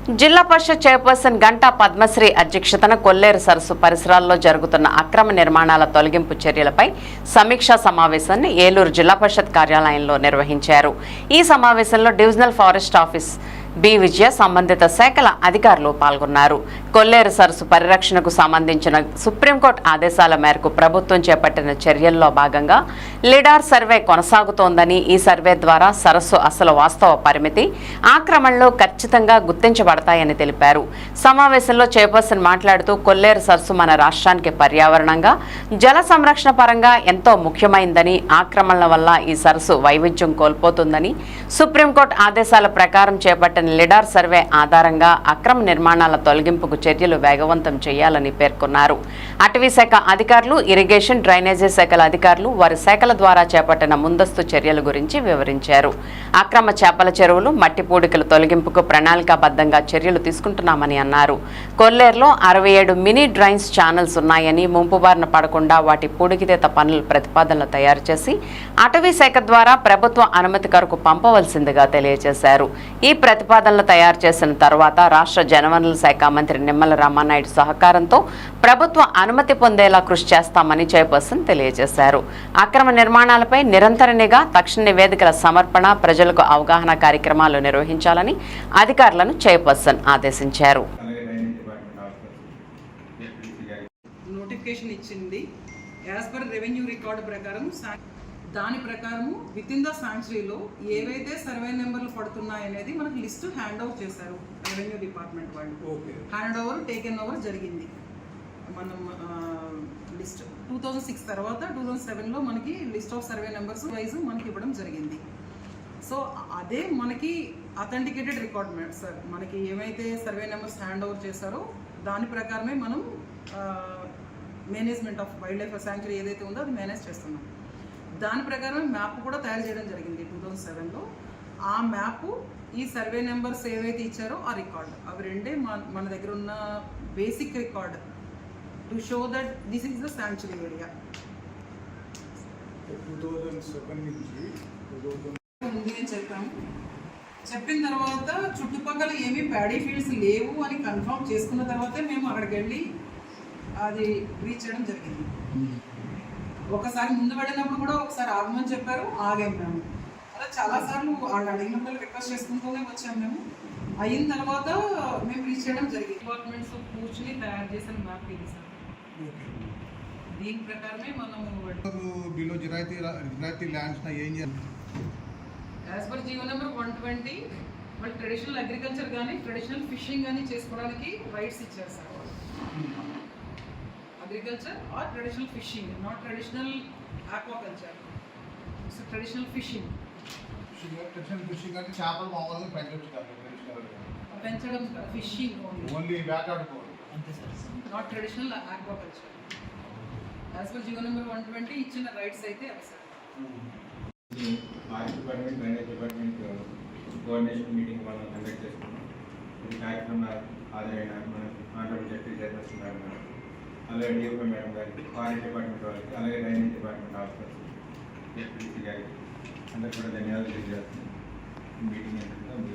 జిల్లా పరిషత్ చైర్పర్సన్ గంటా పద్మశ్రీ అధ్యక్షతన కొల్లేరు సరస్సు పరిసరాల్లో జరుగుతున్న అక్రమ నిర్మాణాల తొలగింపు చర్యలపై సమీక్షా సమావేశాన్ని ఏలూరు జిల్లా పరిషత్ కార్యాలయంలో నిర్వహించారు. ఈ సమావేశంలో డివిజనల్ ఫారెస్ట్ ఆఫీస్ బి విజయ సంబంధిత శాఖల అధికారులు పాల్గొన్నారు. కొల్లేరు సరస్సు పరిరక్షణకు సంబంధించిన సుప్రీంకోర్టు ఆదేశాల మేరకు ప్రభుత్వం చేపట్టిన చర్యల్లో భాగంగా లిడార్ సర్వే కొనసాగుతోందని, ఈ సర్వే ద్వారా సరస్సు అసలు వాస్తవ పరిమితి, ఆక్రమణలు ఖచ్చితంగా గుర్తించబడతాయని తెలిపారు. సమావేశంలో చైర్పర్సన్ మాట్లాడుతూ కొల్లేరు సరస్సు మన రాష్ట్రానికి పర్యావరణంగా, జల సంరక్షణ పరంగా ఎంతో ముఖ్యమైందని, ఆక్రమణల వల్ల ఈ సరస్సు వైవిధ్యం కోల్పోతుందని, సుప్రీంకోర్టు ఆదేశాల ప్రకారం చేపట్టిన లిడార్ సర్వే ఆధారంగా అక్రమ నిర్మాణాల తొలగింపుకు చర్యలు వేగవంతం చేయాలని పేర్కొన్నారు. అటవీ శాఖ అధికారులు, ఇరిగేషన్, డ్రైనేజీ శాఖల అధికారులు వారి శాఖల ద్వారా చేపట్టిన ముందస్తు చర్యల గురించి వివరించారు. అక్రమ చేపల చెరువులు, మట్టి పూడికల తొలగింపుకు ప్రణాళికాబద్ధంగా చర్యలు తీసుకుంటున్నామని అన్నారు. కొల్లేరులో 67 మినీ డ్రైన్స్ ఛానల్స్ ఉన్నాయని, ముంపు బారిన పడకుండా వాటి పూడికితీత పనుల ప్రతిపాదనలు తయారు చేసి అటవీ శాఖ ద్వారా ప్రభుత్వ అనుమతి కొరకు పంపవలసిందిగా తెలియజేశారు. ఈ ప్రతిపాదనలు తయారు చేసిన తర్వాత రాష్ట్ర జలవనరుల శాఖ మంత్రి నిమ్మల రామానాయుడు సహకారంతో ప్రభుత్వ అనుమతి పొందేలా కృషి చేస్తామని చైర్పర్సన్ తెలియజేశారు. అక్రమ నిర్మాణాలపై నిరంతర నిఘా, తక్షణ నివేదికల సమర్పణ, ప్రజలకు అవగాహన కార్యక్రమాలు నిర్వహించాలని అధికారులను చైర్పర్సన్ ఆదేశించారు. నోటిఫికేషన్ ఇచ్చింది యాజ్ పర్ రెవెన్యూ రికార్డు ప్రకారం. దాని ప్రకారము విత్ ఇన్ ద శాంక్చురీలో ఏవైతే సర్వే నెంబర్లు పడుతున్నాయనేది మనకు లిస్ట్ హ్యాండ్ ఓవర్ చేశారు రెవెన్యూ డిపార్ట్మెంట్ వాళ్ళు. హ్యాండ్ ఓవర్ టేకెన్ ఓవర్ జరిగింది. మనం లిస్ట్ 2006 తర్వాత 2007లో మనకి list of survey numbers wise మనకి ఇవ్వడం జరిగింది. సో అదే మనకి అథెంటికేటెడ్ రికార్డ్ సార్. మనకి ఏమైతే సర్వే నెంబర్స్ హ్యాండ్ ఓవర్ చేశారో దాని ప్రకారమే మనం management of wild life sanctuary ఏదైతే ఉందో అది మేనేజ్ చేస్తున్నాం. దాని ప్రకారం మ్యాప్ కూడా తయారు చేయడం జరిగింది 2007లో. ఆ మ్యాప్, ఈ సర్వే నెంబర్స్ ఏవైతే ఇచ్చారో ఆ రికార్డ్, అవి రెండే మన దగ్గర ఉన్న basic record to show that this is the sanctuary area. 2007 నుంచి ముందు నేను చెప్పిన తర్వాత చుట్టుపక్కల ఏమీ ప్యాడీ ఫీల్డ్స్ లేవు అని కన్ఫర్మ్ చేసుకున్న తర్వాతే మేము అక్కడికి వెళ్ళి అది రీచ్ చేయడం జరిగింది. ఒకసారి ముందు వెళ్ళినప్పుడు కూడా ఒకసారి ఆగమని చెప్పారు, ఆగాం మేము. అలా చాలాసార్లు వాళ్ళు అడిగినప్పుడు రిక్వెస్ట్ చేసుకుంటూనే వచ్చాము మేము. అయిన తర్వాత మేము రీచ్ చేయడం జరిగింది. డిపార్ట్మెంట్స్ కూర్చుని తయారు చేసిన మ్యాప్ ఇది సార్. దీని ప్రకారమే మనము యాజ్ పర్ జీవో నెంబర్ 120 వాళ్ళు ట్రెడిషనల్ అగ్రికల్చర్ కానీ ట్రెడిషనల్ ఫిషింగ్ కానీ చేసుకోవడానికి రైట్స్ ఇచ్చారు sir. Agriculture are traditional fishing, not traditional aquaculture. So traditional fishing అంటే చేపలు మామూలుగా పెంచడం ఫిషింగ్ ఓన్లీ వేటాడుకోవడం అంతే sir. Not traditional aquaculture. As per GO number 120 ఇచ్చిన రైట్స్ అయితే అవి sir. Forest department, drainage department coordination meeting మనం కండక్ట్ చేసుకున్నాం. ఇది కార్యక్రమం హాజరైన మన ఆంధ్రప్రదేశ్ జడ్పీ చైర్పర్సన్ గారు, అలాగే డిఓపీ మేడం గారికి, ఫారెస్ట్ డిపార్ట్మెంట్ వాళ్ళకి, అలాగే డ్రైనేజ్ డిపార్ట్మెంట్ ఆఫీసర్స్, ఎస్పీడీసీ గారికి అందరికీ కూడా ధన్యవాదాలు తెలియజేస్తున్నాం. మీటింగ్ ఏంటంటే